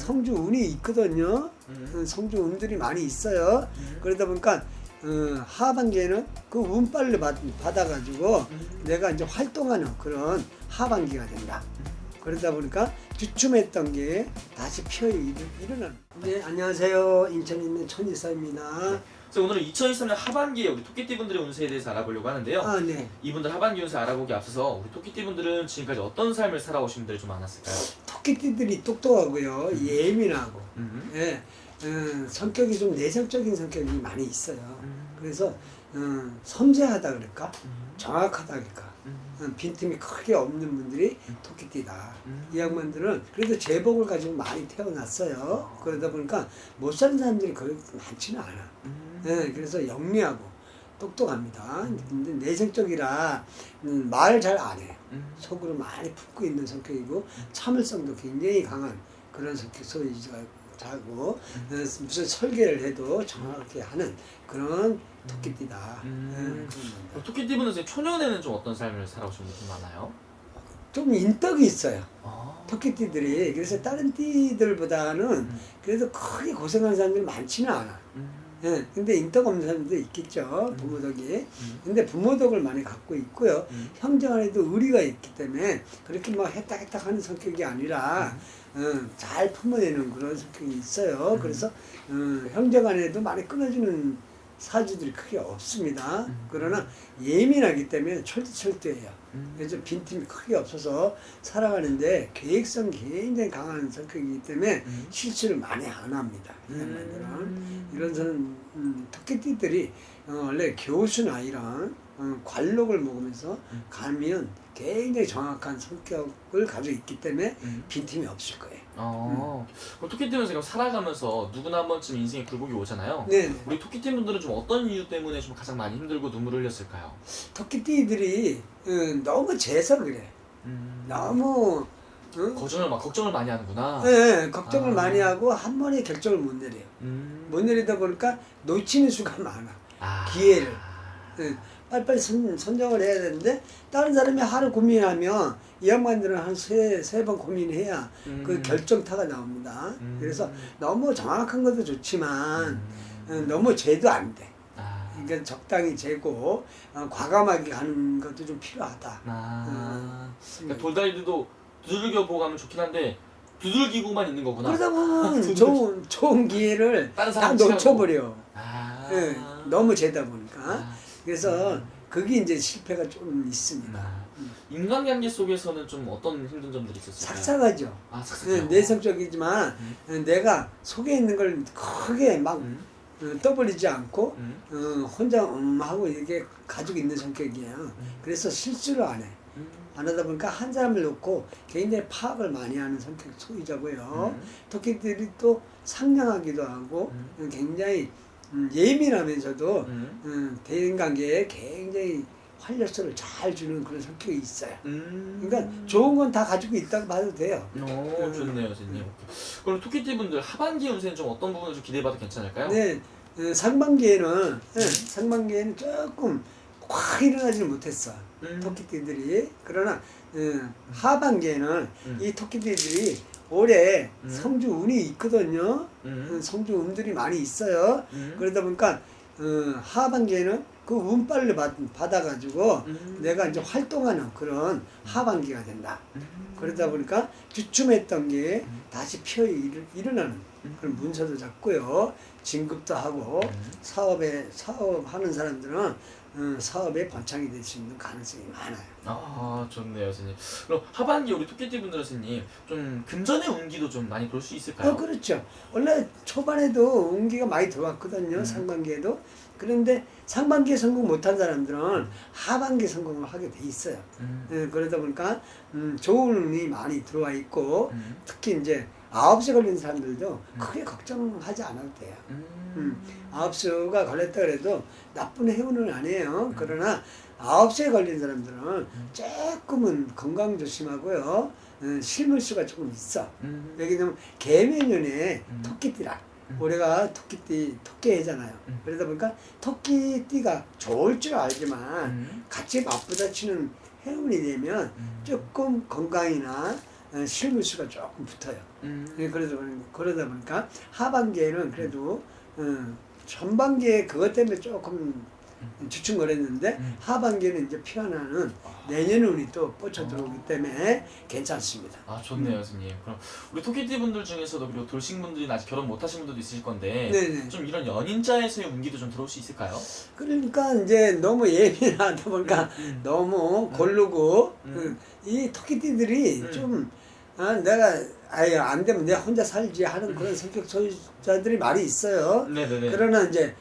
성주 운이 있거든요. 성주 운들이 많이 있어요. 그러다 보니까 하반기에는 그 운빨을 받아가지고 내가 이제 활동하는 그런 하반기가 된다. 그러다 보니까 주춤했던 게 다시 피어 일어나는. 네, 안녕하세요. 인천에 있는 천이사입니다. 네. 그래서 오늘은 2023년 하반기에 우리 토끼띠 분들의 운세에 대해서 알아보려고 하는데요. 아, 네. 이분들 하반기 운세 알아보기 앞서서 우리 토끼띠 분들은 지금까지 어떤 삶을 살아오신 분들이 좀 많았을까요? 토끼띠들이 똑똑하고요, 예민하고, 예, 성격이 좀 내성적인 성격이 많이 있어요. 그래서 섬세하다 그럴까, 정확하다 그럴까, 빈틈이 크게 없는 분들이 토끼띠다. 이 양반들은 그래도 제복을 가지고 많이 태어났어요. 그러다 보니까 못 사는 사람들이 그렇게 많지는 않아. 예, 그래서 영리하고 똑똑합니다. 근데 내성적이라 말 잘 안 해요. 속으로 많이 품고 있는 성격이고 참을성도 굉장히 강한 그런 성격 소유자고 무슨 설계를 해도 정확하게 하는 그런 토끼띠다. 토끼띠 분은 초년에는 좀 어떤 삶을 살아오신 분들이 많아요? 좀 인덕이 있어요. 아. 토끼띠들이. 그래서 다른 띠들보다는 그래도 크게 고생하는 사람들이 많지는 않아. 예, 근데 인덕 없는 사람도 있겠죠. 부모덕이. 근데 부모덕을 많이 갖고 있고요. 형제 간에도 의리가 있기 때문에 그렇게 막 해딱해딱 하는 성격이 아니라 잘 품어내는 그런 성격이 있어요. 그래서 형제 간에도 많이 끊어지는 사주들이 크게 없습니다. 그러나 예민하기 때문에 철두철두해요. 그래서 빈틈이 크게 없어서 살아가는데 계획성이 굉장히 강한 성격이기 때문에 실수를 많이 안 합니다. 이런 토끼띠들이 원래 교수나 이런 관록을 먹으면서 가면 굉장히 정확한 성격을 가지고 있기 때문에 빈틈이 없을 거예요. 그럼 토끼띠는 지금 살아가면서 누구나 한 번쯤 인생에 굴곡이 오잖아요. 네. 우리 토끼띠 분들은 좀 어떤 이유 때문에 좀 가장 많이 힘들고 눈물을 흘렸을까요? 토끼띠들이 너무 재서 그래. 너무 걱정을 많이 하는구나. 네, 걱정을 많이 하고 한 번에 결정을 못 내려요. 못 내리다 보니까 놓치는 수가 많아. 기회를. 네, 빨리빨리 선정을 해야 되는데 다른 사람이 하루 고민하면 이 양반들은 한 세 번 고민해야 그 결정타가 나옵니다. 그래서 너무 정확한 것도 좋지만 너무 재도 안 돼. 그러니까 적당히 재고 과감하게 가는 것도 좀 필요하다. 그러니까 돌다리도 두들겨 보고 가면 좋긴 한데 두들기고만 있는 거구나. 그러다 보면 좋은 기회를 다 놓쳐버려. 네, 너무 재다 보니까. 그래서 그게 이제 실패가 좀 있습니다. 인간관계 속에서는 좀 어떤 힘든 점들이 있었을까요? 삭삭하죠. 삭삭해요. 내성적이지만 내가 속에 있는 걸 크게 막 떠버리지 않고 혼자 하고 이렇게 가지고 있는 성격이에요. 그래서 실수를 안 해. 안 하다 보니까 한 사람을 놓고 굉장히 파악을 많이 하는 성격 소유자고요. 토끼들이 또 상냥하기도 하고 굉장히 예민하면서도 대인관계에 굉장히 활력소를 잘 주는 그런 성격이 있어요. 그러니까 좋은 건 다 가지고 있다고 봐도 돼요. 좋네요, 선생님. 그럼 토끼띠 분들 하반기 운세는 좀 어떤 부분을 좀 기대해봐도 괜찮을까요? 네, 상반기에는 조금 확 일어나지는 못했어. 토끼띠들이. 그러나 하반기에는 이 토끼띠들이 올해 성주 운이 있거든요. 성주 운들이 많이 있어요. 그러다 보니까 하반기에는 그 운빨을 받아가지고 내가 이제 활동하는 그런 하반기가 된다. 그러다 보니까 주춤했던 게 다시 피어 일어나는 그런 문서도 잡고요. 진급도 하고 사업하는 사람들은 사업에 번창이 될 수 있는 가능성이 많아요. 좋네요, 선생님. 그럼 하반기 우리 토끼띠 분들은 선생님 좀 금전의 운기도 좀 많이 볼 수 있을까요? 그렇죠. 원래 초반에도 운기가 많이 들어왔거든요. 상반기에도. 그런데 상반기에 성공 못한 사람들은 하반기에 성공을 하게 돼 있어요. 그러다 보니까 좋은 운이 많이 들어와 있고 특히 이제 아홉수에 걸린 사람들도 크게 걱정하지 않아도 돼요. 아홉수가 걸렸다 그래도 나쁜 해운은 아니에요. 그러나 아홉수에 걸린 사람들은 조금은 건강 조심하고요. 실물수가 조금 있어. 왜냐면 개묘년에 토끼띠라. 올해가 토끼해잖아요. 그러다 보니까 토끼띠가 좋을 줄 알지만 같이 맞부딪히는 해운이 되면 조금 건강이나 실무수가 조금 붙어요. 예, 그러다 보니까 하반기에는 그래도 전반기에 그것 때문에 조금 주춤거렸는데 하반기에는 이제 피어나는 내년 운이 또 뻗쳐 들어오기 때문에 괜찮습니다. 아 좋네요, 선생님. 그럼 우리 토끼띠 분들 중에서도 그리고 돌싱분들이 아직 결혼 못하신 분들도 있으실 건데 네네. 좀 이런 연인자에서의 운기도 좀 들어올 수 있을까요? 그러니까 이제 너무 예민하다 보니까 너무 고르고 이 토끼띠들이 좀 내가 아예 안 되면 내가 혼자 살지 하는 그런 성격 소유자들이 많이 있어요. 네네네. 그러나 이제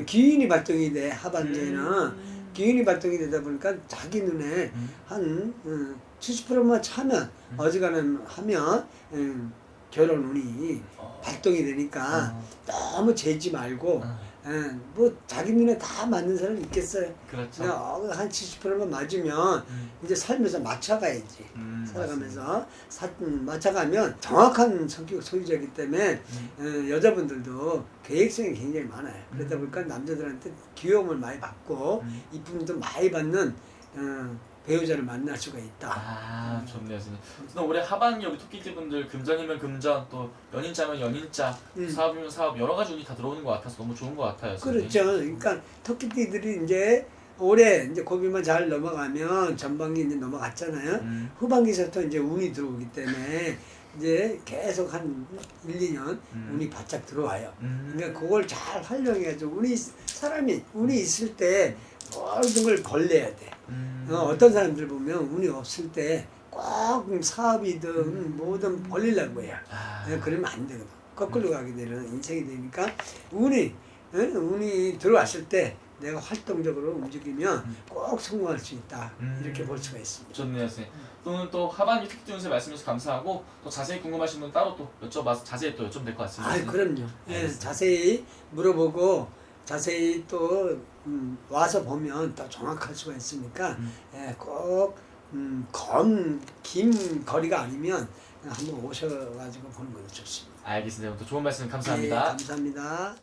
기운이 발동이 돼 하반기에는 기운이 발동이 되다 보니까 자기 눈에 한 70%만 차면 어지간하면 하면 결혼 운이 발동이 되니까 너무 재지 말고 뭐 자기 눈에 다 맞는 사람이 있겠어요. 그렇죠. 그냥 한 70%만 맞으면 이제 살면서 맞춰가야지. 살아가면서 맞춰가면 정확한 성격 소유자이기 때문에 여자분들도 계획성이 굉장히 많아요. 그러다 보니까 남자들한테 귀여움을 많이 받고 이쁨도 많이 받는 배우자를 만날 수가 있다. 아 좋네요, 선생님. 그럼 올해 하반기 우리 토끼띠 분들 금전이면 금전, 또 연인자면 연인자, 사업이면 사업 여러 가지 운이 다 들어오는 것 같아서 너무 좋은 것 같아요, 선생님. 그렇죠. 그러니까 토끼띠들이 이제 올해 이제 고비만 잘 넘어가면 전반기 이제 넘어갔잖아요. 후반기부터 이제 운이 들어오기 때문에 이제 계속 한 1, 2년 운이 바짝 들어와요. 그러니까 그걸 잘 활용해가지고 사람이 운이 있을 때 모든 걸 걸려야 돼. 어떤 사람들 보면 운이 없을 때 꼭 사업이든 뭐든 벌리려고 해요. 그러면 안 되거든. 거꾸로 가게 되는 인생이 되니까 운이 들어왔을 때 내가 활동적으로 움직이면 꼭 성공할 수 있다. 이렇게 볼 수가 있습니다. 좋네요, 선생님. 또는 또 하반기 토끼띠 운세 말씀해주셔서 감사하고 또 자세히 궁금하신 분 따로 또 자세히 또 여쭤면 될 것 같습니다. 아, 그럼요. 예, 자세히 물어보고 자세히 또 와서 보면 더 정확할 수가 있으니까 예, 꼭 긴 거리가 아니면 한번 오셔가지고 보는 것도 좋습니다. 알겠습니다. 또 좋은 말씀 예, 감사합니다. 감사합니다.